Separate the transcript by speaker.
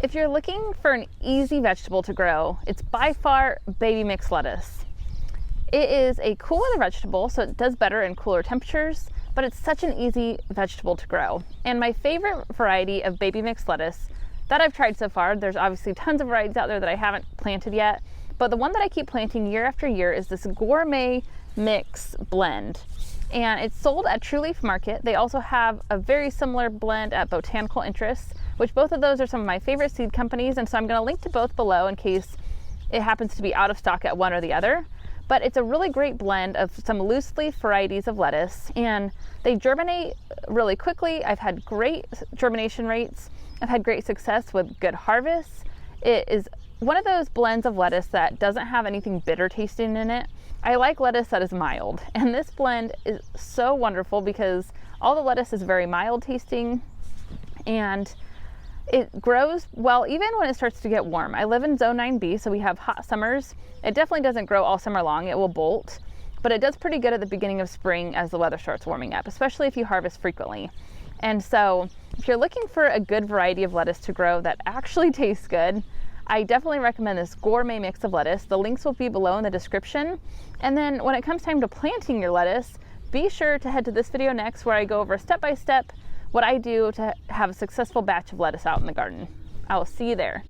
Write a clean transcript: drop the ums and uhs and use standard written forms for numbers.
Speaker 1: If you're looking for an easy vegetable to grow, it's by far baby mix lettuce. It is a cool weather vegetable, so it does better in cooler temperatures, but it's such an easy vegetable to grow. And my favorite variety of baby mix lettuce that I've tried so far, there's obviously tons of varieties out there that I haven't planted yet, but the one that I keep planting year after year is this Gourmet Mix blend. And it's sold at True Leaf Market. They also have a very similar blend at Botanical Interests, which both of those are some of my favorite seed companies, and so I'm going to link to both below in case it happens to be out of stock at one or the other. But it's a really great blend of some loose leaf varieties of lettuce, and they germinate really quickly. I've had great germination rates. I've had great success with good harvests. It is one of those blends of lettuce that doesn't have anything bitter tasting in it. I like lettuce that is mild, and this blend is so wonderful because all the lettuce is very mild tasting, and it grows well even when it starts to get warm. I live in zone 9B, so we have hot summers. It definitely doesn't grow all summer long. It will bolt, but it does pretty good at the beginning of spring as the weather starts warming up, especially if you harvest frequently. And so if you're looking for a good variety of lettuce to grow that actually tastes good, I definitely recommend this Gourmet Mix of lettuce. The links will be below in the description. And then when it comes time to planting your lettuce, be sure to head to this video next where I go over step by step what I do to have a successful batch of lettuce out in the garden. I will see you there.